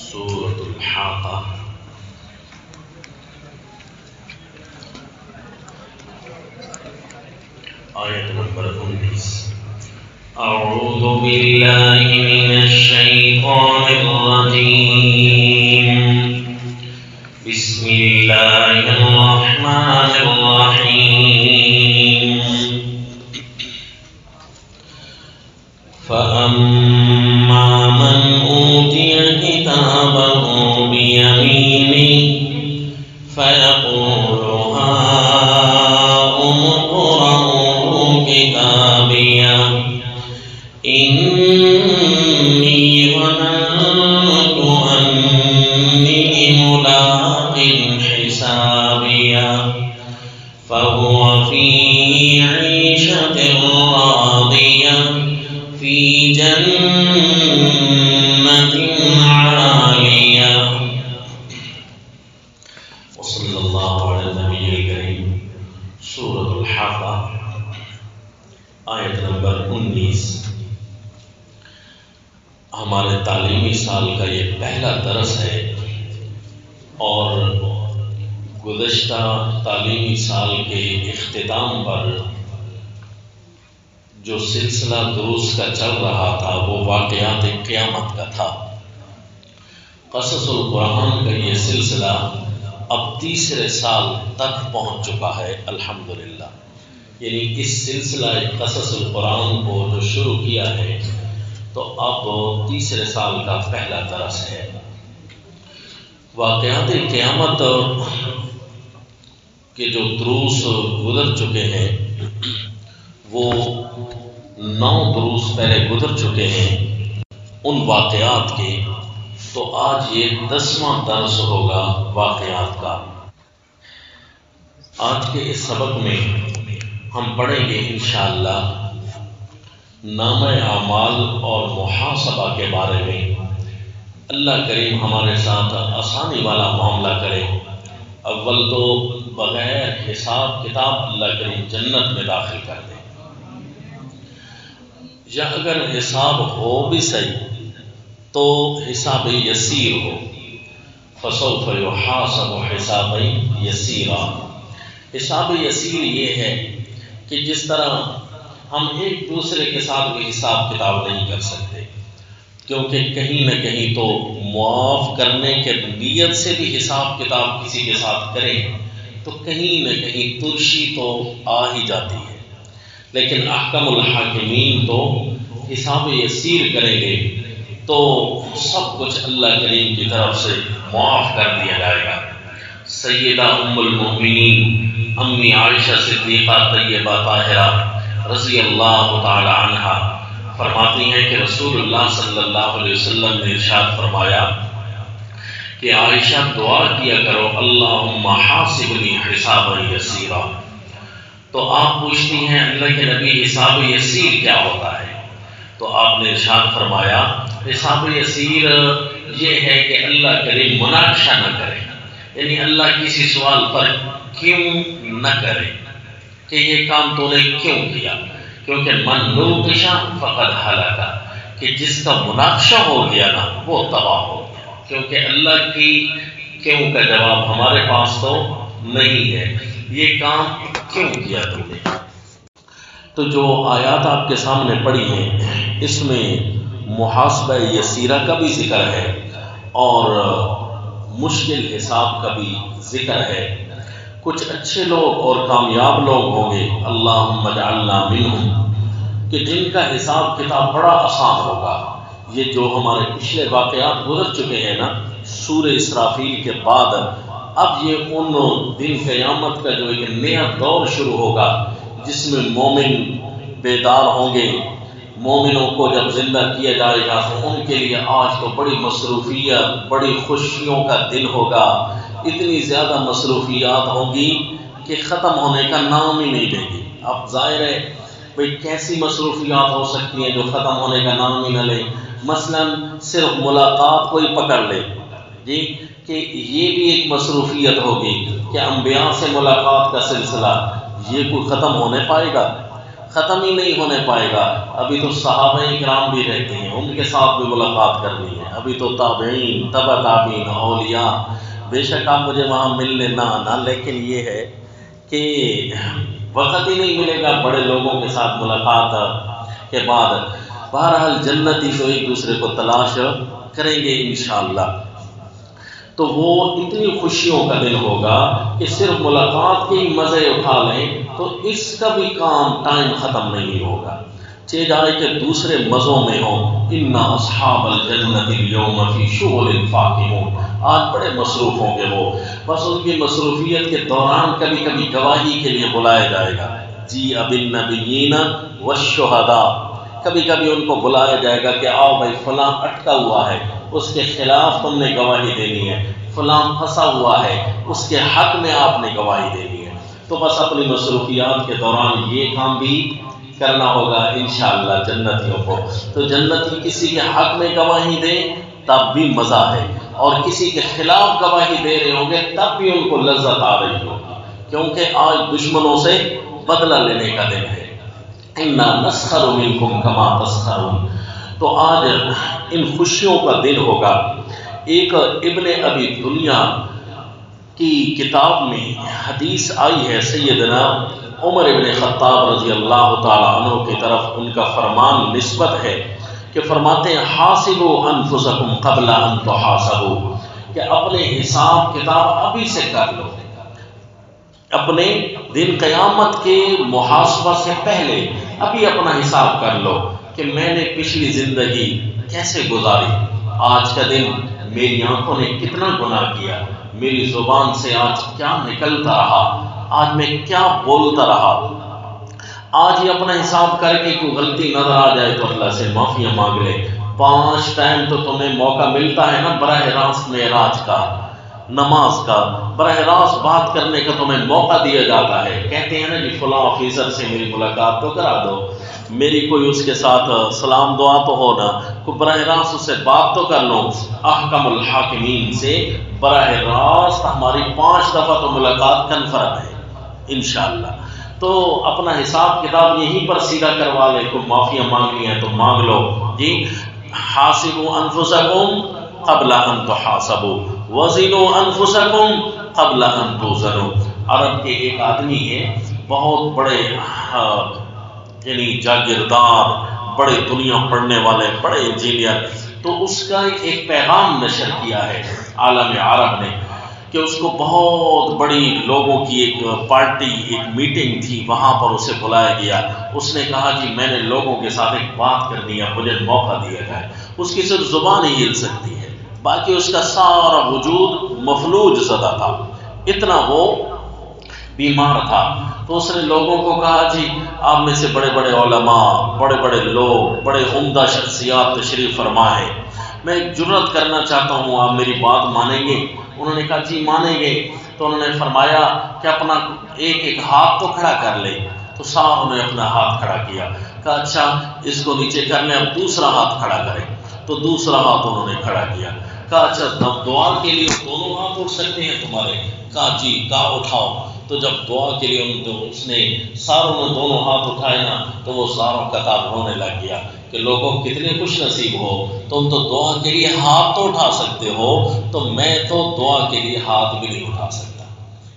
سورة الحاقہ آیت نمبر 19۔ اعوذ باللہ من الشیطان الرجیم، بسم اللہ الرحمن الرحیم۔ فَأَمَّا مَنْ أُوتِيَ كِتَابَهُ بِيَمِينِهِ فَيَقُولُ هَاؤُمُ اقْرَءُوا كِتَابِيَهْ إِنِّي ظَنَنتُ أَنِّي مُلَاقٍ حِسَابِيَهْ فَهُوَ فِي عِيشَةٍ رَاضِيَةٍ فِي جَنَّةٍ عَالِيَةٍ۔ وصلی اللہ علی النبی الکریم۔ سورۃ الحاقہ آیت نمبر 19۔ ہمارے تعلیمی سال کا یہ پہلا درس ہے، اور گزشتہ تعلیمی سال کے اختتام پر جو سلسلہ دروس کا چل رہا تھا وہ واقعات قیامت کا تھا۔ قصص القرآن کا یہ سلسلہ اب تیسرے سال تک پہنچ چکا ہے الحمدللہ۔ یعنی اس سلسلہ قصص القرآن کو جو شروع کیا ہے تو اب تیسرے سال کا پہلا درس ہے۔ واقعات قیامت کے جو دروس گزر چکے ہیں وہ 9 دروس پہلے گزر چکے ہیں ان واقعات کے، تو آج یہ 10واں درس ہوگا واقعات کا۔ آج کے اس سبق میں ہم پڑھیں گے انشاءاللہ نامہ اعمال اور محاسبہ کے بارے میں۔ اللہ کریم ہمارے ساتھ آسانی والا معاملہ کرے۔ اول تو بغیر حساب کتاب اللہ کریم جنت میں داخل کر دے، یا اگر حساب ہو بھی صحیح تو حساب یسیر ہو۔ فسوف یحاسب حسابا یسیرا۔ حساب یسیر یہ ہے کہ جس طرح ہم ایک دوسرے کے ساتھ بھی حساب کتاب نہیں کر سکتے، کیونکہ کہیں نہ کہیں تو معاف کرنے کے نیت سے بھی حساب کتاب کسی کے ساتھ کریں تو کہیں نہ کہیں ترشی تو آ ہی جاتی ہے، لیکن احکم الحاکمین تو حساب یسیر کریں گے تو سب کچھ اللہ کریم کی طرف سے معاف کر دیا جائے گا۔ سیدہ ام المؤمنین امی عائشہ صدیقہ طیبہ طاہرہ رضی اللہ تعالی عنہا فرماتی ہیں کہ رسول اللہ صلی اللہ علیہ وسلم نے ارشاد فرمایا کہ عائشہ دعا کیا کرو اللہم حاسبنی حسابا یسیرا۔ تو آپ پوچھتی ہیں اللہ کے نبی حساب یسیر کیا ہوتا ہے؟ تو آپ نے ارشاد فرمایا حساب یسیر یہ ہے کہ اللہ کریم مناقشہ نہ کرے، یعنی اللہ کسی سوال پر کیوں نہ کرے کہ یہ کام تو نے کیوں کیا، کیونکہ من نوقش فقد ہلک، کہ جس کا مناقشہ ہو گیا نا وہ تباہ ہو گیا، کیونکہ اللہ کی کیوں کا جواب ہمارے پاس تو نہیں ہے۔ یہ کام کیوں کیا تم نے؟ تو جو آیات آپ کے سامنے پڑھی ہیں اس میں محاسبہ یسیرہ کا بھی ذکر ہے اور مشکل حساب کا بھی ذکر ہے۔ کچھ اچھے لوگ اور کامیاب لوگ ہوں گے اللہم اجعلنا منہم، کہ جن کا حساب کتاب بڑا آسان ہوگا۔ یہ جو ہمارے پچھلے واقعات گزر چکے ہیں نا سورہ اسرافیل کے بعد، اب یہ ان دن قیامت کا جو ایک نیا دور شروع ہوگا جس میں مومن بیدار ہوں گے۔ مومنوں کو جب زندہ کیا جائے گا تو ان کے لیے آج تو بڑی مصروفیت، بڑی خوشیوں کا دن ہوگا۔ اتنی زیادہ مصروفیات ہوں گی کہ ختم ہونے کا نام ہی نہیں دیں گی۔ اب ظاہر ہے بھئی کیسی مصروفیات ہو سکتی ہیں جو ختم ہونے کا نام ہی نہ لیں؟ مثلا صرف ملاقات کوئی پکڑ لے جی، کہ یہ بھی ایک مصروفیت ہوگی کہ انبیاء سے ملاقات کا سلسلہ یہ کوئی ختم ہونے پائے گا؟ ختم ہی نہیں ہونے پائے گا۔ ابھی تو صحابہ کرام بھی رہتے ہیں، ان کے ساتھ بھی ملاقات کرنی ہے، ابھی تو تابعین، تبع تابعین، اولیاء، بے شک آپ مجھے وہاں ملنے نہ آنا، لیکن یہ ہے کہ وقت ہی نہیں ملے گا بڑے لوگوں کے ساتھ ملاقات کے بعد۔ بہرحال جنتی تو ایک دوسرے کو تلاش کریں گے انشاءاللہ۔ تو وہ اتنی خوشیوں کا دن ہوگا کہ صرف ملاقات کے ہی مزے اٹھا لیں تو اس کا بھی کام ٹائم ختم نہیں ہوگا، چہ جائے کہ دوسرے مزوں میں ہوں۔ اِنَّ أَصْحَابَ الْجَنَّةِ الْيَوْمَ فِي شُغُلٍ فَاكِهُونَ، آج بڑے مصروف ہوں گے وہ، بس ان کی مصروفیت کے دوران کبھی کبھی گواہی کے لیے بلایا جائے گا، جِیءَ بِالنَّبِیِّینَ وَالشُّہَدَاء، کبھی کبھی ان کو بلایا جائے گا کہ آؤ بھائی فلاں اٹکا ہوا ہے، اس کے خلاف تم نے گواہی دینی ہے، فلاں پھنسا ہوا ہے، اس کے حق میں آپ نے گواہی دینی ہے۔ تو بس اپنی مصروفیات کے دوران یہ کام بھی کرنا ہوگا انشاءاللہ جنتیوں کو۔ تو جنتی کسی کے حق میں گواہی دیں تب بھی مزہ ہے، اور کسی کے خلاف گواہی دے رہے ہوں گے تب بھی ان کو لذت آ رہی ہوگی، کیونکہ آج دشمنوں سے بدلہ لینے کا دن ہے۔ اِنَّا نَسْخَرُ مِنْكُمْ كَمَا تَسْخَرُونَ، تو آج ان خوشیوں کا دن ہوگا۔ ایک ابن ابی دنیا کی کتاب میں حدیث آئی ہے، سیدنا عمر ابن خطاب رضی اللہ تعالیٰ عنہ کی طرف ان کا فرمان نسبت ہے کہ فرماتے ہیں حاسبوا انفسکم قبل ان تحاسبوا، کہ اپنے حساب کتاب ابھی سے کر لو، اپنے دن قیامت کے محاسبہ سے پہلے ابھی اپنا حساب کر لو کہ میں نے پچھلی زندگی کیسے گزاری، آج کا دن میری آنکھوں نے کتنا گناہ کیا، میری زبان سے آج کیا نکلتا رہا، آج میں کیا بولتا رہا۔ آج ہی اپنا حساب کر کے کوئی غلطی نظر آ جائے تو اللہ سے معافیاں مانگ لے۔ 5 ٹائم تو تمہیں موقع ملتا ہے نا براہ راست معراج کا، نماز کا، براہ راست بات کرنے کا تمہیں موقع دیا جاتا ہے۔ کہتے ہیں نا جی فلاں آفیسر سے میری ملاقات تو کرا دو، میری کوئی اس کے ساتھ سلام دعا تو ہونا، کوئی براہ راست اس سے بات تو کر لو۔ احکم الحاکمین سے براہ راست ہماری 5 دفعہ تو ملاقات کنفرم ہے انشاءاللہ۔ تو اپنا حساب کتاب یہیں پر سیدھا کروا لے، کوئی معافیاں مانگنی ہے تو مانگ لو جی۔ حاسبوا انفسکم قبل ان تحاسبوا وزنوا انفسکم قبل ان توزنوا۔ عرب کے ایک آدمی ہے، بہت بڑے یعنی جاگیردار، بڑے دنیا پڑھنے والے، بڑے انجینئر، تو اس کا ایک پیغام نشر کیا ہے عالم عرب نے کہ اس کو بہت بڑی لوگوں کی ایک پارٹی، ایک میٹنگ تھی، وہاں پر اسے بلایا گیا۔ اس نے کہا جی میں نے لوگوں کے ساتھ ایک بات کرنی ہے، مجھے موقع دیا جائے۔ اس کی صرف زبان ہی ہل سکتی ہے، باقی اس کا سارا وجود مفلوج زدہ تھا، اتنا وہ بیمار تھا۔ تو اس نے لوگوں کو کہا جی آپ میں سے بڑے بڑے علماء، بڑے بڑے لوگ، بڑے عمدہ شخصیات تشریف فرما ہے، میں ایک جرات کرنا چاہتا ہوں، آپ میری بات مانیں گے؟ انہوں نے کہا جی مانیں گے۔ تو انہوں نے فرمایا کہ اپنا ایک ایک ہاتھ تو کھڑا کر لے۔ تو ساروں نے اپنا ہاتھ کھڑا کیا، کہا اچھا اس کو نیچے کر لیں، اب دوسرا ہاتھ کھڑا کریں۔ تو دوسرا ہاتھ انہوں نے کھڑا کیا، کہا اچھا دعا کے لیے دونوں ہاتھ اٹھ سکتے ہیں تمہارے؟ کہا جی، کہا اٹھاؤ۔ تو جب دعا کے لیے اس نے ساروں نے دونوں ہاتھ اٹھائے نا، تو وہ ساروں کا تاب رونے لگ گیا کہ لوگوں کتنے خوش نصیب ہو، تم تو دعا کے لیے ہاتھ تو اٹھا سکتے ہو، تو میں تو دعا کے لیے ہاتھ بھی نہیں اٹھا سکتا،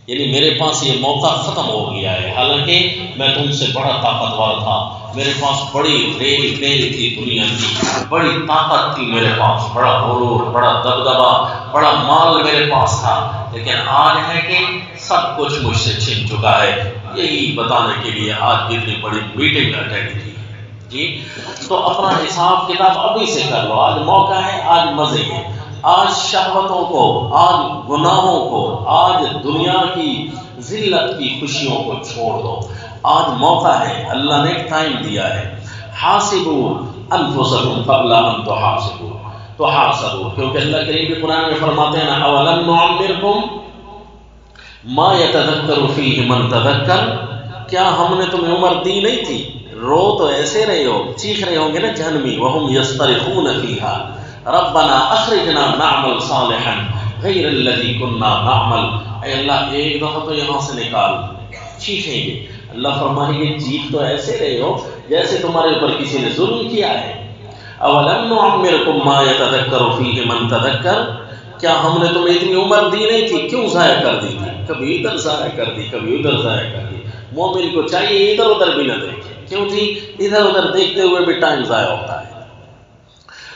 یعنی میرے پاس یہ موقع ختم ہو گیا ہے۔ حالانکہ میں تم سے بڑا طاقتور تھا، میرے پاس بڑی ریل تھی، دنیا کی بڑی طاقت تھی میرے پاس، بڑا غرور، بڑا دبدبا، بڑا مال میرے پاس تھا، لیکن آج ہے کہ سب کچھ مجھ سے چھن چکا ہے۔ یہی بتانے کے لیے آج اتنی بڑی میٹنگ اٹینڈ کی جی۔ تو اپنا حساب کتاب ابھی سے کر لو، آج موقع ہے، آج مزے ہیں، آج شہوتوں کو، آج گناہوں کو، آج دنیا کی ذلت کی خوشیوں کو چھوڑ دو، آج موقع ہے، اللہ نے ٹائم دیا ہے۔ حاسبوا انفسکم قبل ان تحاسبوا، کیونکہ اللہ کریم کے قرآن میں فرماتے ہیں نا اولم نعمرکم ما یتذکر فیہ من تذکر، کیا ہم نے تمہیں عمر دی نہیں تھی؟ رو تو ایسے رہے ہو، چیخ رہے ہوں گے نا جہنمی، وہم یصطرخون فیہا ربنا اخرجنا نعمل صالحا غیر الذی کنا نعمل، اے اللہ ایک دفعہ تو یہاں سے نکال، چیخیں گے۔ اللہ فرمائیں گے چیخ تو ایسے رہے ہو جیسے تمہارے اوپر کسی نے ظلم کیا ہے، اولم نعمرکم ما یتذکر فیہ من تذکر، کیا ہم نے تمہیں اتنی عمر دی نہیں تھی، کیوں ضائع کر دی تھی؟ کبھی ادھر ضائع کر دی، کبھی ادھر ضائع کر دی۔ مومن کو چاہیے ادھر ادھر بھی نہ دیکھے، کیوں جی ادھر ادھر دیکھتے ہوئے بھی ٹائم ضائع ہوتا ہے۔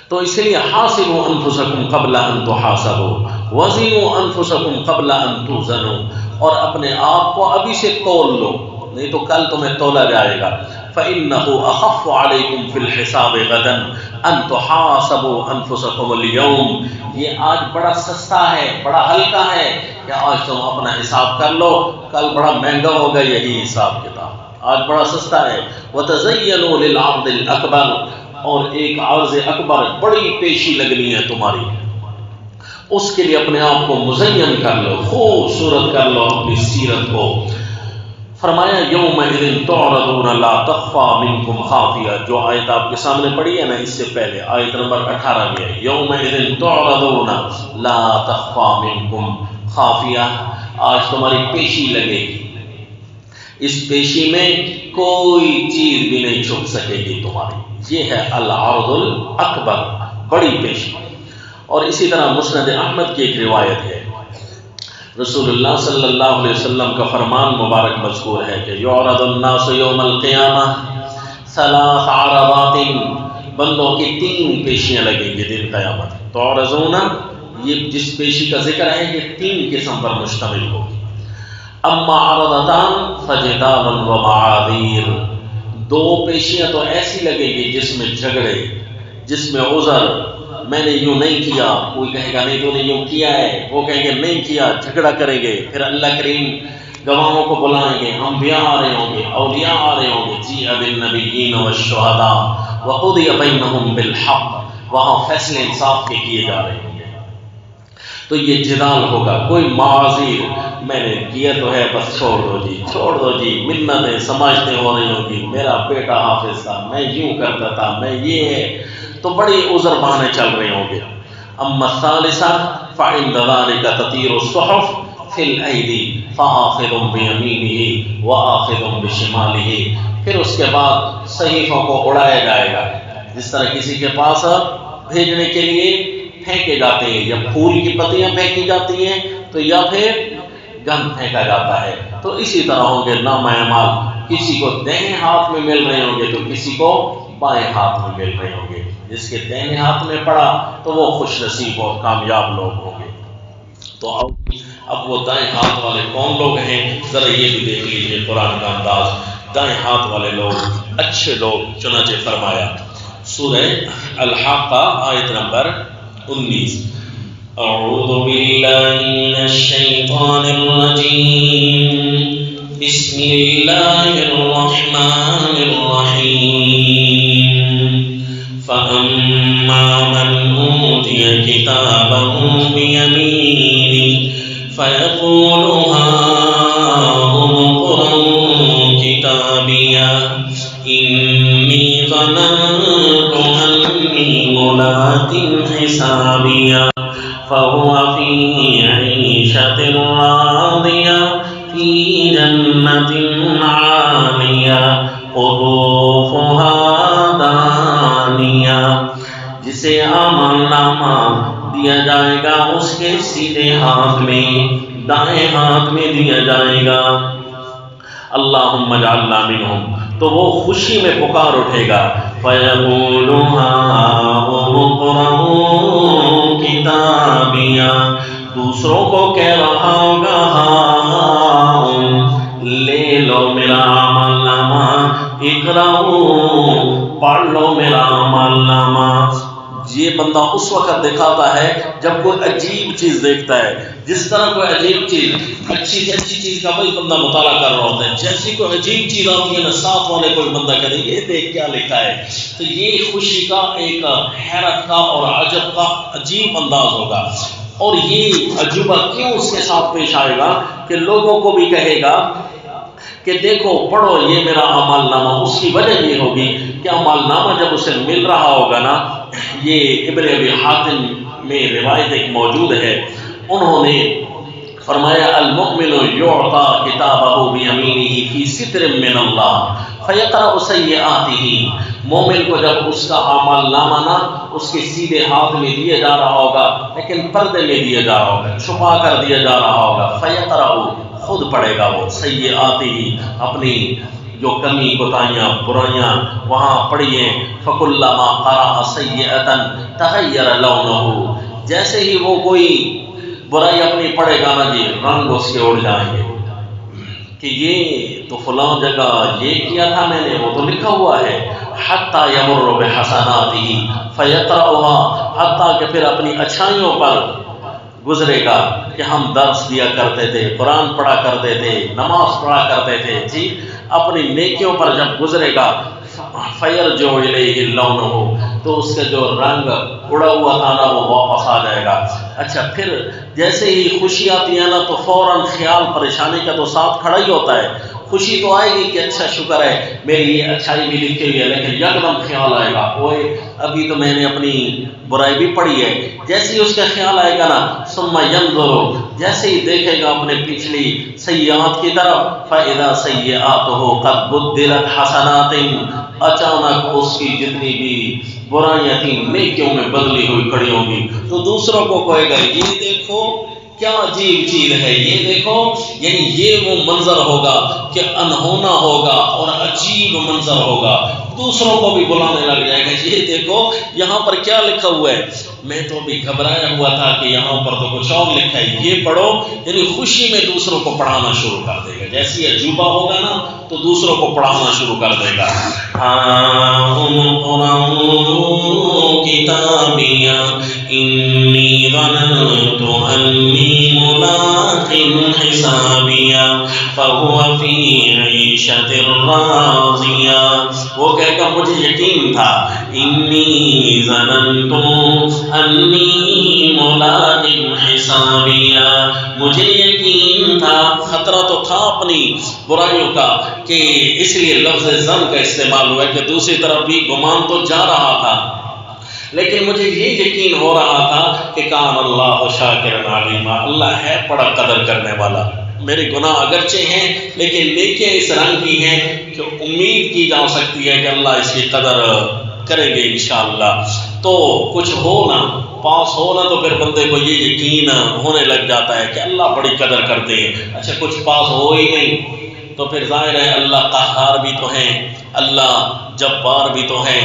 تو اس لیے حاسبوا انفسکم قبل ان تحاسبوا وزنوا انفسکم قبل ان توزنوا، اور اپنے آپ کو ابھی سے تول لو، نہیں تو کل تمہیں تولا جائے گا۔ فإنه أخف عليكم في الحساب غدا أن تحاسبوا أنفسكم اليوم، یہ آج بڑا سستا ہے، بڑا ہلکا ہے کہ آج تم اپنا حساب کر لو، کل بڑا مہنگا ہوگا یہی حساب کتاب، آج بڑا سستا ہے۔ وتزینوا للعرض الأکبر، اور ایک عرض اکبر بڑی پیشی لگنی ہے تمہاری، اس کے لیے اپنے آپ کو مزین کر لو، خوبصورت کر لو اپنی سیرت کو۔ فرمایا یومئذ تعرضون لا تخفی منکم خافیہ، جو آیت آپ کے سامنے پڑھی ہے نا اس سے پہلے، آیت نمبر 18 میں ہے، یومئذ تعرضون لا تخفی منکم خافیہ، آج تمہاری پیشی لگے گی، اس پیشی میں کوئی چیز بھی نہیں چھپ سکے گی تمہاری، یہ ہے العرض الاکبر، بڑی پیشی۔ اور اسی طرح مسند احمد کی ایک روایت ہے، رسول اللہ صلی اللہ علیہ وسلم کا فرمان مبارک مذکور ہے کہ یعرض الناس یوم القیامہ ثلاث عرضات، بندوں کی 3 پیشیاں لگیں گی دن قیامت۔ تعرضون، یہ جس پیشی کا ذکر ہے یہ 3 قسم پر مشتمل ہوگی۔ اما عرضتان فجدال و معاذیر، 2 پیشیاں تو ایسی لگے گی جس میں جھگڑے، جس میں عذر، میں نے یوں نہیں کیا، کوئی کہے گا نہیں تو نے یوں کیا ہے، وہ کہیں گے نہیں کیا، جھگڑا کریں گے، پھر اللہ کریم گواہوں کو بلائیں گے، انبیاء آ رہے ہوں گے، اولیاء آ رہے ہوں گے، جیء بالنبیین والشہداء وقضی بینہم بالحق، وہاں فیصلے انصاف کے کیے جا رہے ہوں گے۔ تو یہ جدال ہوگا، کوئی معاذیر، میں نے کیا تو ہے بس چھوڑ دو جی، چھوڑ دو جی، منتیں سماجتیں ہو رہی ہوں گی، میرا بیٹا حافظ تھا، میں یوں کرتا تھا، میں یہ ہے، تو بڑی عذر بہانے چل رہے ہوں گے۔ اما الثالثہ فعند ذلک تطیر الصحف فی الایدی فآخذ بیمینہ وآخذ بشمالہ، پھر اس کے بعد صحیفوں کو اڑایا جائے گا، جس طرح کسی کے پاس بھیجنے کے لیے پھینکے جاتے ہیں، یا پھول کی پتیاں پھینکی جاتی ہیں تو یا پھر گند پھینکا جاتا ہے، تو اسی طرح ہوں گے نامہ اعمال، کسی کو دائیں ہاتھ میں مل رہے ہوں گے تو کسی کو بائیں ہاتھ میں مل رہے ہوں گے، جس کے دائیں ہاتھ میں پڑا تو وہ خوش نصیب اور کامیاب لوگ ہوں گے۔ تو اب وہ دائیں ہاتھ والے کون لوگ ہیں، ذرا یہ بھی دیکھ لیجیے قرآن کا انداز۔ دائیں ہاتھ والے لوگ اچھے لوگ، چنانچہ فرمایا سورہ الحاقہ آیت نمبر 19، اعوذ باللہ من الشیطان الرجیم، بسم اللہ الرحمن الرحیم، فَأَمَّا مَنْ أُوتِيَ كِتَابَهُ بِيَمِينِهِ فَيَقُولُ هَاؤُمُ اقْرَءُوا كِتَابِيَهْ إِنِّي ظَنَنتُ أَنِّي مُلَاقٍ حِسَابِيَهْ فَهُوَ فِي عِيشَةٍ رَاضِيَةٍ فِي جَنَّةٍ عَالِيَةٍ قُطُوفُهَا دانیہ، جسے اعمال نامہ دیا جائے گا اس کے سیدھے ہاتھ میں، دائیں ہاتھ میں دیا جائے گا۔ اللہم اجعلنا منہم، تو وہ خوشی میں پکار اٹھے گا، فَيَقُولُ هَاؤُمُ اقْرَءُوا كِتَابِيَهْ، دوسروں کو کہہ رہا ہوگا ہاؤم، لے لو میرا عمل نامہ، اقرأوا، پڑھ لو میرا عمل نامہ۔ یہ بندہ اس وقت دکھاتا ہے جب کوئی عجیب چیز دیکھتا ہے، جس طرح کوئی عجیب چیز، اچھی سے اچھی چیز کا وہی بندہ مطالعہ کر رہا ہوتا ہے، جیسی کوئی عجیب چیز آتی ہے نا، ساتھ والے کوئی بندہ کہے یہ دیکھ کیا لکھا ہے، تو یہ خوشی کا ایک حیرت کا اور عجب کا عجیب انداز ہوگا۔ اور یہ عجوبہ کیوں اس کے ساتھ پیش آئے گا کہ لوگوں کو بھی کہے گا کہ دیکھو پڑھو یہ میرا اعمال نامہ۔ اس کی وجہ یہ ہوگی کہ اعمال نامہ جب اسے مل رہا ہوگا نا، یہ ابن ابی حاتم میں روایت ایک موجود ہے، انہوں نے فرمایا المؤمن یعطى کتابہ بیمینہ فی ستر من اللہ فیقرأ سیئاتہ مومن کو جب اس کا اعمال نامہ نہ اس کے سیدھے ہاتھ میں دیا جا رہا ہوگا لیکن پردے میں دیا جا رہا ہوگا، چھپا کر دیا جا رہا ہوگا، فَيَقْرَأُ خود پڑھے گا وہ سیئاتہ اپنی جو کمی کوتاہیاں برائیاں وہاں پڑھیے، فَكُلَّمَا قَرَأَ سَيِّئَةً تَغَيَّرَ لَوْنُهُ جیسے ہی وہ کوئی برائی اپنی پڑھے گا نا جی رنگ اس کے اڑ جائیں گے کہ یہ تو فلاں جگہ یہ کیا تھا میں نے، وہ تو لکھا ہوا ہے، حتیٰ یمر بحسناتہ فیقرأها حتیٰ کہ پھر اپنی اچھائیوں پر گزرے گا کہ ہم درس دیا کرتے تھے، قرآن پڑھا کرتے تھے، نماز پڑھا کرتے تھے جی، اپنی نیکیوں پر جب گزرے گا فَيَرْجُعُ إِلَيْهِ لَوْنُهُ تو اس کا جو رنگ اڑا ہوا تھا نا وہ واپس آ جائے گا۔ اچھا پھر جیسے ہی خوشی آتی ہے نا تو فوراً خیال پریشانی کا تو ساتھ کھڑا ہی ہوتا ہے، خوشی تو آئے گی کہ اچھا شکر ہے میری یہ اچھائی بھی لکھی ہوئی ہے، لیکن یکدم خیال آئے گا اوئے ابھی تو میں نے اپنی برائی بھی پڑھی ہے۔ جیسے ہی اس کا خیال آئے گا نا ثم ينظر جیسے ہی دیکھے گا اپنے پچھلی سیئات کی طرف فَإِذَا سَيِّئَاتُهُ قَدْ بُدِّلَتْ حَسَنَاتٍ اچانک اس کی جتنی بھی برائیاں تھیں نیکیوں میں بدلی ہوئی کھڑی ہوں گی تو دوسروں کو کہے گا یہ دیکھو کیا عجیب چیز ہے، یہ دیکھو، یعنی یہ وہ منظر ہوگا کہ انہونا ہوگا اور عجیب منظر ہوگا، دوسروں کو بھی بلانے لگ جائے گا یہ دیکھو یہاں پر کیا لکھا ہوا ہے، میں تو ابھی گھبرایا ہوا تھا کہ یہاں پر تو کچھ اور لکھا ہے، یہ پڑھو، یعنی خوشی میں دوسروں کو پڑھانا شروع کر دے گا، جیسے ہی عجوبہ ہوگا نا تو دوسروں کو پڑھانا شروع کر دے گا۔ کتابیا انی ظننت انی ملاق حسابیا فهو فی عیشۃ راضیہ وہ کہے گا مجھے یقین تھا انی ظننت انی ملاق حسابیا مجھے یقین تھا، خطرہ تو تھا اپنی برائیوں کا کہ اس لیے لفظ ظن کا استعمال ہوا ہے کہ دوسری طرف بھی گمان تو جا رہا تھا لیکن مجھے یہ یقین ہو رہا تھا کہ کان اللہ شاکرا علیما اللہ ہے بڑا قدر کرنے والا، میرے گناہ اگرچہ ہیں لیکن نیکیاں اس رنگ کی ہیں کہ امید کی جا سکتی ہے کہ اللہ اس کی قدر کریں گے انشاءاللہ۔ تو کچھ ہو نا پاس ہو نا تو پھر بندے کو یہ یقین ہونے لگ جاتا ہے کہ اللہ بڑی قدر کرتے ہیں۔ اچھا کچھ پاس ہو ہی نہیں تو پھر ظاہر ہے اللہ قہار بھی تو ہیں، اللہ جبار بھی تو ہیں،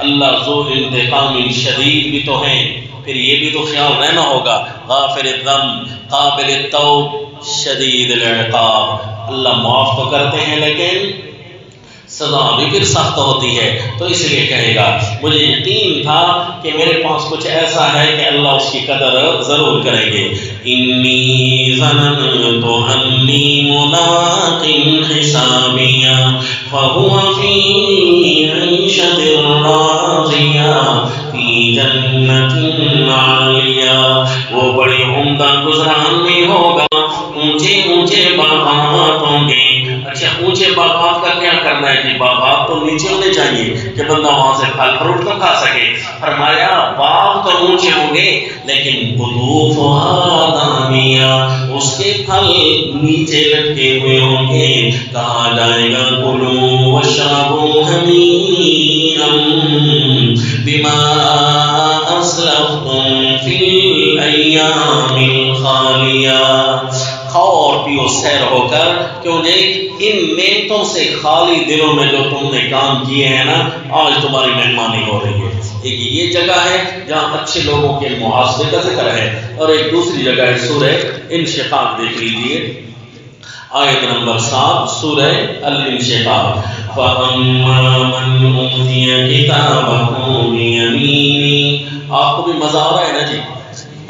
اللہ ذو انتقام شدید بھی تو ہیں، پھر یہ بھی تو خیال رہنا ہوگا غافر الذنب قابل التوب شدید العقاب، اللہ معاف تو کرتے ہیں لیکن سزا بھی پھر سخت ہوتی ہے، تو اس لیے کہے گا مجھے یقین تھا کہ میرے پاس کچھ ایسا ہے کہ اللہ اس کی قدر ضرور کریں گے۔ انی ظننت انی ملاق حسابیا فهو فی عیشۃ راضیہ فی جنت عالیہ وہ بڑی عمدہ گزران میں ہوگا، اونچے اونچے باغات ہوں گے۔ اچھا اونچے باغات کا کیا کرنا ہے جی، باغات تو نیچے ہونے چاہیے کہ بندہ وہاں سے پھل فروٹ تو کھا سکے، فرمایا باغ تو اونچے ہوں گے لیکن قطوفها دانیہ اس کے پھل نیچے لٹکے ہوئے ہوں گے، کہا جائے گا کلوا واشربوا ہنیئا بما اسلفتم فی الایام الخالیہ، کھاؤ اور پیو سیر ہو کر کیوں نہیں ان نعمتوں سے خالی دنوں میں جو تم نے کام کیے ہیں نا آج تمہاری مہمانی ہو رہی ہے۔ ایک یہ جگہ ہے جہاں اچھے لوگوں کے محاسبے کا ذکر ہے اور ایک دوسری جگہ ہے سورہ انشقاق دیکھ لیجیے آیت نمبر 7 سورہ الانشقاق فَأَمَّا مَنْ أُوتِيَ كِتَابَهُ بِيَمِينِهِ آپ کو بھی مزہ آ رہا ہے نا جی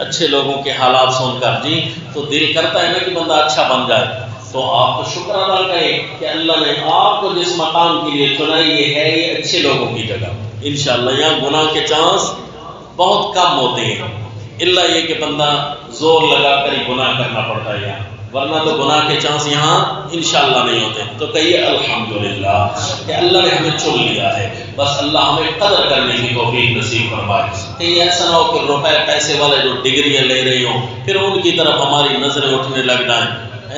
اچھے لوگوں کے حالات سن کر جی، تو دل کرتا ہے نا کہ بندہ اچھا بن جائے، تو آپ کو شکر ادا کریں کہ اللہ نے آپ کو جس مقام کے لیے چنا یہ ہے یہ اچھے لوگوں کی جگہ انشاءاللہ۔ یہاں گناہ کے چانس بہت کم ہوتے ہیں، الا یہ کہ بندہ زور لگا کر ہی گناہ کرنا پڑتا ہے یہاں، ورنہ تو گناہ کے چانس یہاں انشاءاللہ نہیں ہوتے۔ تو کہیے الحمدللہ کہ اللہ نے ہمیں چن لیا ہے، بس اللہ ہمیں قدر کرنے کی توفیق نصیب فرمائے۔ کہیں ایسا نہ ہو کہ روپے پیسے والے جو ڈگریاں لے رہے ہوں پھر ان کی طرف ہماری نظریں اٹھنے لگ جائیں،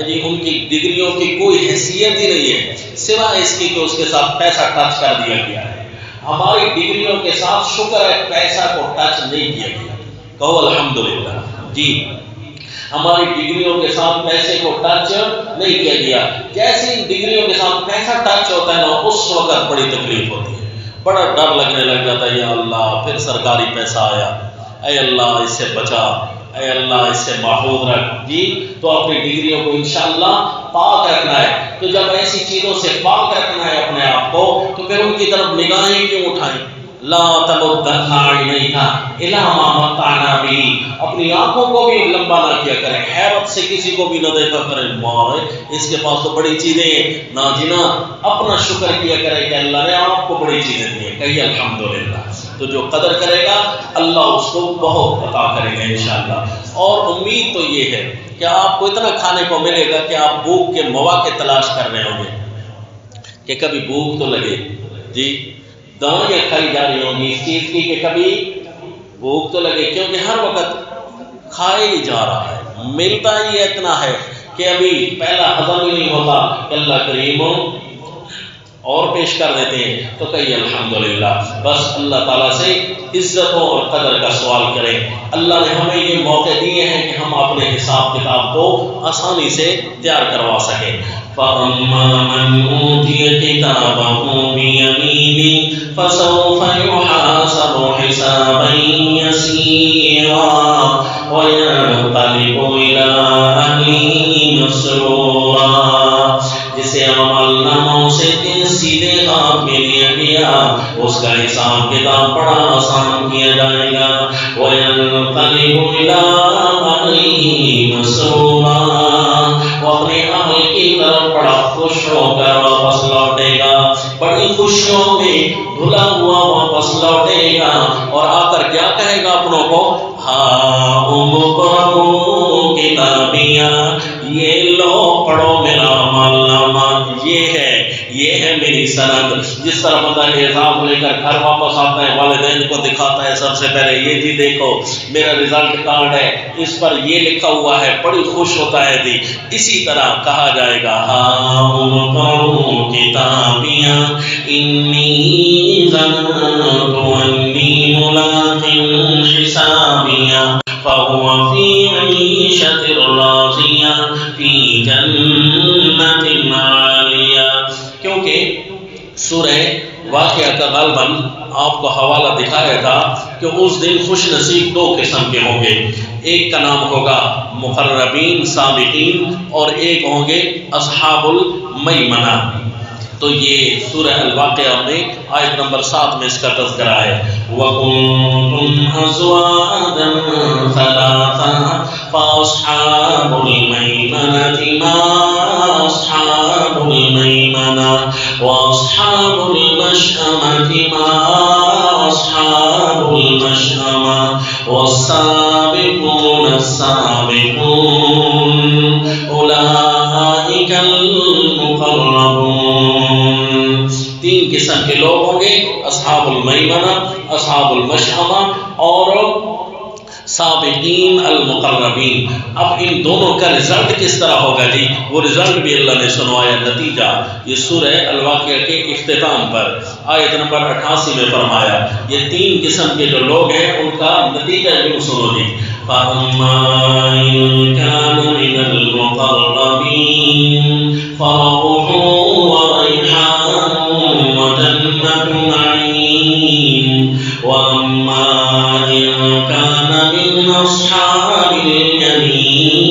جی ان کی ڈگریوں کی کوئی حیثیت ہی نہیں ہے سوائے اس کی کہ اس کے ساتھ پیسہ خرچ کر دیا گیا ہے۔ ہماری ڈگریوں کے ساتھ شکر ہے پیسہ کو ٹچ نہیں کیا گیا، کہو الحمدللہ جی، ہماری ڈگریوں کے ساتھ پیسے کو ٹچ نہیں کیا گیا۔ جیسے ان ڈگریوں کے ساتھ پیسہ ٹچ ہوتا ہے نا، اس وقت بڑی تکلیف ہوتی ہے، بڑا ڈر لگنے لگ جاتا ہے، یا اللہ پھر سرکاری پیسہ آیا، اے اللہ اس سے بچا، اے اللہ اس سے محفوظ رکھ جی۔ تو اپنی ڈگریوں کو انشاءاللہ پاک رکھنا ہے۔ تو جب ایسی چیزوں سے پاک رکھنا ہے اپنے آپ کو، تو پھر ان کی طرف نگاہیں کیوں اٹھائیں؟ لا تمدن عینیک الی ما متعنا بہ، اپنی آنکھوں کو بھی لمبا نہ کیا کریں، حیرت سے کسی کو بھی نہ دیکھا کریں، مار اس کے پاس تو بڑی چیزیں ہیں، نہ جنا اپنا شکر کیا کرے کہ اللہ نے آپ کو بڑی چیزیں دی ہیں، کہیے الحمدللہ۔ تو جو قدر کرے گا اللہ اس کو بہت عطا کرے گا انشاءاللہ۔ اور امید تو یہ ہے کہ آپ کو اتنا کھانے کو ملے گا کہ آپ بھوک کے مواقع تلاش کر رہے ہوں گے کہ کبھی بھوک تو لگے جی، دوائیاں کھائی جا رہی ہوں گی اس چیز کی کہ کبھی بھوک تو لگے، کیونکہ ہر وقت کھائے ہی جا رہا ہے، ملتا ہی اتنا ہے کہ ابھی پہلا ہضم ہی نہیں ہوتا کہ اللہ کریم اور پیش کر دیتے ہیں۔ تو کہیے الحمدللہ، بس اللہ تعالیٰ سے عزتوں اور قدر کا سوال کریں۔ اللہ نے ہمیں یہ موقع دیے ہیں کہ ہم اپنے حساب کتاب کو آسانی سے تیار کروا سکیں۔ فَأَمَّا مَنْ أُوتِيَ كِتَابَهُ بِيَمِينِهِ فَسَوْفَ يُحَاسَبُ حِسَابًا يَسِيرًا وَيَنقَلِبُ إِلَىٰ أَهْلِهِ مَسْرُورًا۔ جسے عمل ناموں سے سیدھے ہاتھ میں لیا گیا، اس کا حساب کتاب بڑا آسان کیا جائے گا۔ وَيَنقَلِبُ إِلَىٰ أَهْلِهِ مَسْرُورًا، وہ اپنے اہل کی طرف بڑا خوش ہو کر واپس لوٹے گا، بڑی خوشیوں میں دھلا ہوا واپس لوٹے گا، اور آ کر کیا کہے گا اپنوں کو؟ ہاؤم اقرؤوا کتابیہ، یہ لو پڑھو میرا عمل نامہ، یہ ہے میری سند۔ جس طرح بندہ حساب لے کر گھر واپس آتا ہے، والدین کو دکھاتا ہے سب سے پہلے، یہ جی دیکھو میرا رزلٹ کارڈ ہے، اس پر یہ لکھا ہوا ہے، بڑی خوش ہوتا ہے جی۔ اسی طرح کہا جائے گا ہاؤم اقرؤوا کتابیہ انی ظننت انی ملاق حسابیہ فہو فی عیشۃ راضیہ فی جنت عالیہ۔ کیونکہ سورہ واقعہ کا غالباً آپ کو حوالہ دکھایا تھا کہ اس دن خوش نصیب دو قسم کے ہوں گے، ایک کا نام ہوگا مقربین سابقین، اور ایک ہوں گے اصحاب المیمنہ۔ تو یہ سورہ الواقعہ میں آیت نمبر 7 میں اس کا تذکرہ ہے۔ وَكُنْتُمْ أَزْوَاجًا ثَلَاثًا فَأَصْحَابُ الْمَيْمَنَةِ مَا أَصْحَابُ الْمَيْمَنَةِ وَأَصْحَابُ الْمَشْأَمَةِ مَا أَصْحَابُ الْمَشْأَمَةِ وَالسَّابِقُونَ السَّابِقُونَ أُولَئِكَ الْمُقَرَّبُونَ۔ تین قسم کے لوگ ہوں گے، اصحاب المیمنہ، اصحاب المشأمہ اور سابقین المقربین۔ اب ان دونوں کا رزلٹ کس طرح ہوگا جی؟ وہ رزلٹ بھی اللہ نے سنوایا، نتیجہ یہ سورہ الواقعہ کے اختتام پر آیت نمبر 88 میں فرمایا۔ یہ تین قسم کے جو لوگ ہیں ان کا نتیجہ بھی سنو جی۔ فَأَمَّا إِن كَانَ مِنَ الْمُقَرَّبِينَ فَرَوْحٌ وَرَيْحَانٌ وَجَنَّتُ نَعِيمٍ وَأَمَّا إِن كَانَ مِنْ أَصْحَابِ الْيَمِينِ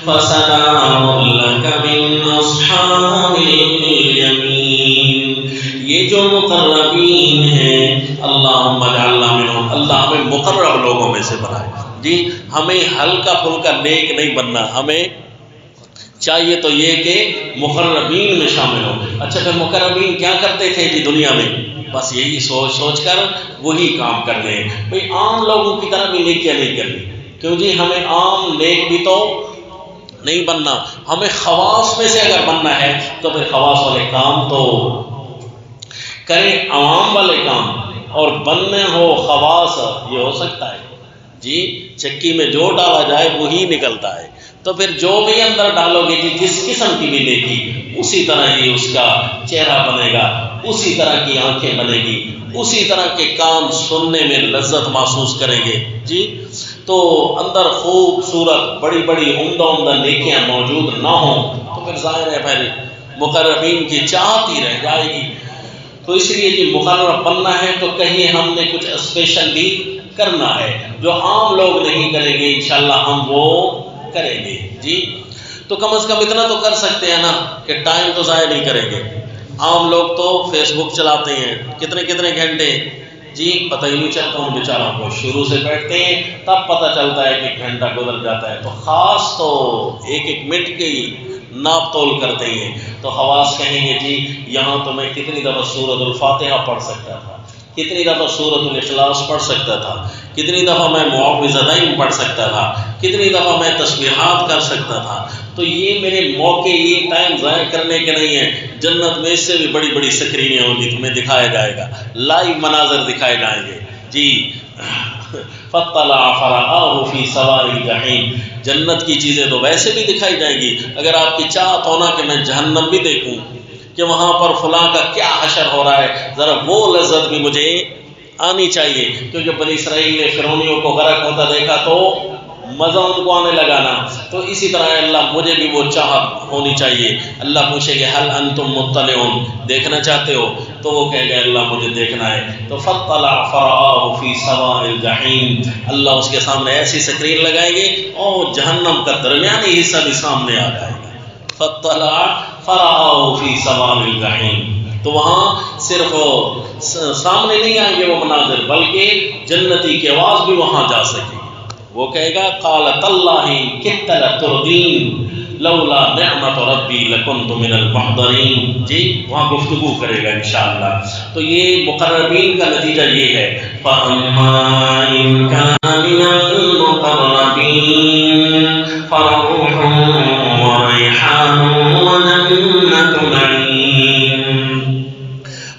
فَسَلَامٌ لَكَ مِنْ أَصْحَابِ الْيَمِينِ۔ یہ جو مقربین ہیں، اللہم اجعلنا منہم، اللہ ہمیں مقرب لوگوں میں سے بنائے جی۔ ہمیں ہلکا پھلکا نیک نہیں بننا، ہمیں چاہیے تو یہ کہ مقربین میں شامل ہو۔ اچھا پھر مقربین کیا کرتے تھے جی دنیا میں؟ بس یہی سوچ کر وہی کام کرنے ہیں بھئی، عام لوگوں کی طرح بھی نیکیاں نہیں کرنی، کیوں جی ہمیں عام نیک بھی تو نہیں بننا، ہمیں خواص میں سے اگر بننا ہے تو پھر خواص والے کام تو کریں، عوام والے کام، اور بننے ہو خواص یہ ہو سکتا ہے جی، چکی میں جو ڈالا جائے وہی نکلتا ہے، تو پھر جو بھی اندر ڈالو گے جی جس قسم کی بھی نیکی اسی طرح ہی اس کا چہرہ بنے گا، اسی طرح کی آنکھیں بنے گی، اسی طرح کے کان سننے میں لذت محسوس کریں گے جی۔ تو اندر خوبصورت بڑی بڑی عمدہ نیکیاں موجود نہ ہوں تو پھر ظاہر ہے پھر مقربین کی چاہت ہی رہ جائے گی۔ تو اس لیے جی مقرب بننا ہے تو کہیں ہم نے کچھ اسپیشل بھی کرنا ہے جو عام لوگ نہیں کریں گے، انشاءاللہ ہم وہ کریں گے جی۔ تو کم از کم اتنا تو کر سکتے ہیں نا کہ ٹائم تو ضائع نہیں کریں گے۔ عام لوگ تو فیس بک چلاتے ہیں کتنے گھنٹے جی، پتہ ہی نہیں چلتا ان بیچاروں کو، شروع سے بیٹھتے ہیں تب پتہ چلتا ہے کہ ایک گھنٹہ گزر جاتا ہے۔ تو خاص تو ایک منٹ کی ناپ تول کرتے ہیں۔ تو حواس کہیں گے جی یہاں تو میں کتنی دفعہ سورۃ الفاتحہ پڑھ سکتا تھا، کتنی دفعہ سورۃ الاخلاص پڑھ سکتا تھا، کتنی دفعہ میں معوذتین پڑھ سکتا تھا، کتنی دفعہ میں تسبیحات کر سکتا تھا۔ تو یہ میرے موقع، یہ ٹائم ضائع کرنے کے نہیں ہیں۔ جنت میں اس سے بھی بڑی بڑی سکرینیں ہوں گی، تمہیں دکھایا جائے گا، لائیو مناظر دکھائے جائیں گے جی۔ فاطلع فرآہ فی سواء الجحیم، جنت کی چیزیں تو ویسے بھی دکھائی جائیں گی۔ اگر آپ کی چاہت ہونا کہ میں جہنم بھی دیکھوں کہ وہاں پر فلاں کا کیا حشر ہو رہا ہے، ذرا وہ لذت بھی مجھے آنی چاہیے، کیونکہ بنی اسرائیل نے فرعونیوں کو غرق ہوتا دیکھا تو مزہ ان کو آنے لگا نا۔ تو اسی طرح اللہ مجھے بھی وہ چاہت ہونی چاہیے۔ اللہ پوچھے گے حل انتم مطلعون، دیکھنا چاہتے ہو؟ تو وہ کہے گا اللہ مجھے دیکھنا ہے۔ تو فاطلع فرآہ فی سواء الجحیم، اللہ اس کے سامنے ایسی سکرین لگائیں گے اور جہنم کا درمیانی حصہ بھی سامنے آ جائے گا۔ فاطلع فرآہ فی سواء الجحیم، تو وہاں صرف سامنے نہیں آئیں گے وہ مناظر، بلکہ جنتی کی آواز بھی وہاں جا سکے۔ وہ کہے گا قال تاللہ کدت لتردین لولا نعمت ربی لکنت من المحضرین جی، وہاں گفتگو کرے گا انشاءاللہ۔ تو یہ مقربین کا نتیجہ یہ ہے، فَأَمَّا إِن كَانَ مِنَ الْمُقَرَّبِينَ فَرَوْحٌ وَرَيْحَانٌ وَجَنَّتُ نَعِيمٍ،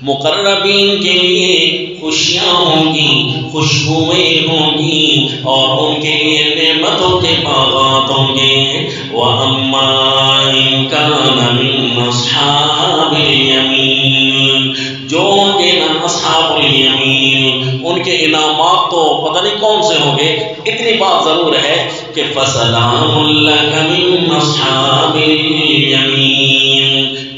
مقربین کے لیے خوشیاں ہوں گی، خوشبوئیں ہوں گی، اور ان کے لیے نعمتوں کے باغات ہوں گے۔ وَأَمَّا إِن كَانَ مِنْ أَصْحَابِ الْيَمِينِ، جو کہ نا اصحاب الیمین، ان کے انعامات تو پتہ نہیں کون سے ہوں گے۔ اتنی بات ضرور ہے کہ فَسَلَامٌ لَكَ مِنْ أَصْحَابِ الْيَمِينِ،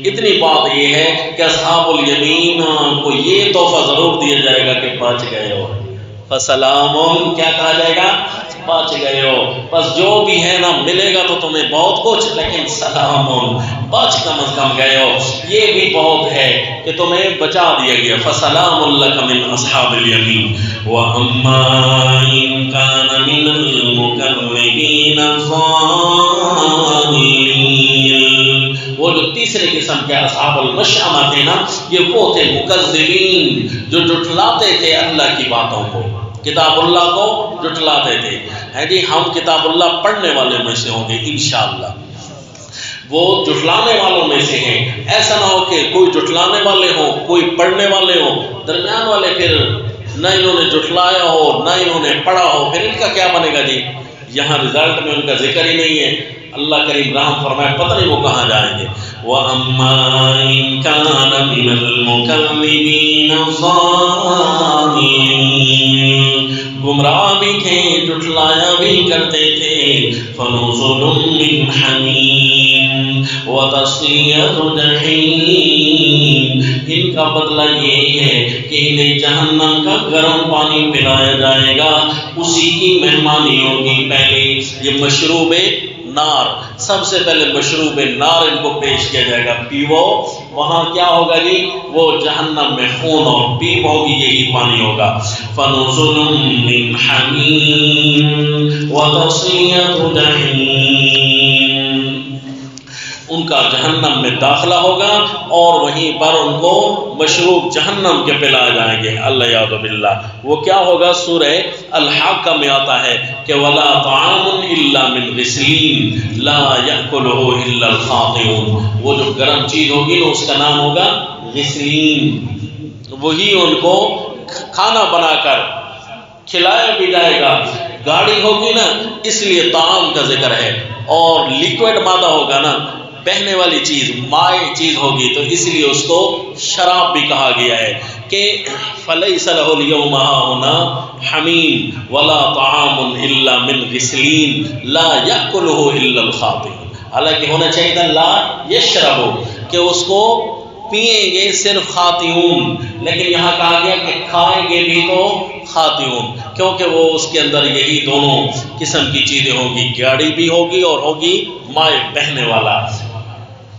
اتنی بات یہ ہے کہ اصحاب الیمین کو یہ تحفہ ضرور دیا جائے گا کہ بچ گئے ہو۔ فسلام، کیا کہا جائے گا؟ بچ گئے ہو۔ بس جو بھی ہے نا ملے گا تو تمہیں بہت کچھ، لیکن سلام، بچ کم از کم گئے ہو، یہ بھی بہت ہے کہ تمہیں بچا دیا گیا۔ فسلام لک من اصحاب الیمین۔ وَأَمَّا إِن كَانَ مِنَ الْمُكَذِّبِينَ الضَّالِّينَ، وہ جو تیسرے قسم کے اصحاب المشأمہ تھے نا، یہ وہ تھے مکذبین، جو جھٹلاتے تھے اللہ کی باتوں کو، کتاب اللہ کو جھٹلاتے تھے۔ ہے جی، ہم کتاب اللہ پڑھنے والے میں سے ہوں گے انشاءاللہ، وہ جھٹلانے والوں میں سے ہیں۔ ایسا نہ ہو کہ کوئی جھٹلانے والے ہو، کوئی پڑھنے والے ہو، درمیان والے پھر نہ انہوں نے جھٹلایا ہو نہ انہوں نے پڑھا ہو، پھر ان کا کیا بنے گا جی؟ یہاں رزلٹ میں ان کا ذکر ہی نہیں ہے۔ اللہ کریم رحم فرمائے، پتہ نہیں وہ کہاں جائیں گے۔ وَأَمَّا إِن كَانَ مِنَ الْمُكَذِّبِينَ الضَّالِّينَ، گمراہ بھی تھے، جھٹلایا بھی کرتے تھے۔ فَنُزُلٌ مِّنْ حَمِيمٍ وَتَصْلِيَةُ جَحِيمٍ، ان کا بدلہ یہ ہے کہ انہیں جہنم کا گرم پانی پلایا جائے گا، اسی کی مہمانی ہوگی۔ پہلے یہ مشروب نار، سب سے پہلے مشروب نار ان کو پیش کیا جائے گا، پیو۔ وہاں کیا ہوگا جی؟ وہ جہنم میں خون اور پیپ ہوگی، یہی پانی ہوگا۔ فَنُزُلٌ مِّنْ حَمِيمٍ وَتَصْلِيَةُ جَحِيمٍ، ان کا جہنم میں داخلہ ہوگا اور وہیں پر ان کو مشروب جہنم کے پلائے جائیں گے۔ اللہ یاد باللہ، وہ کیا ہوگا؟ سورہ الحاقہ میں آتا ہے کہ وَلَا طَعَامٌ إِلَّا مِنْ غِسْلِينٍ لَا يَأْكُلُهُ إِلَّا الْخَاطِئُونَ، وہ جو گرم چیز ہوگی نا اس کا نام ہوگا غسلین، وہی ان کو کھانا بنا کر کھلایا بھی جائے گا۔ گاڑی ہوگی نا، اس لیے طعام کا ذکر ہے، اور لیکوڈ مادہ ہوگا نا، بہنے والی چیز مائع چیز ہوگی تو اس لیے اس کو شراب بھی کہا گیا ہے کہ فلیس لہ اليوم ہاہنا حمیم ولا طعام الا من غسلین لا یاکلہ الا الخاطئون، حالانکہ ہونا چاہیے تھا لا یشرب، کہ اس کو پئیں گے صرف خاطئون، لیکن یہاں کہا گیا کہ کھائیں گے بھی تو خاطئون، کیونکہ وہ اس کے اندر یہی دونوں قسم کی چیزیں ہوں گی، گاڑی بھی ہوگی اور ہوگی مائع بہنے والا۔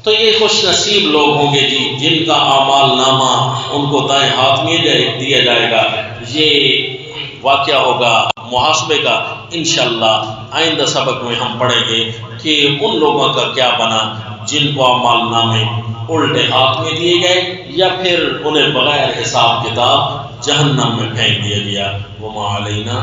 تو یہ خوش نصیب لوگ ہوں گے جی جن کا اعمال نامہ ان کو دائیں ہاتھ میں دیا جائے گا۔ یہ واقعہ ہوگا محاسبے کا، انشاءاللہ آئندہ سبق میں ہم پڑھیں گے کہ ان لوگوں کا کیا بنا جن کو اعمال نامے الٹے ہاتھ میں دیے گئے یا پھر انہیں بغیر حساب کتاب جہنم میں پھینک دیا گیا۔ وما علینا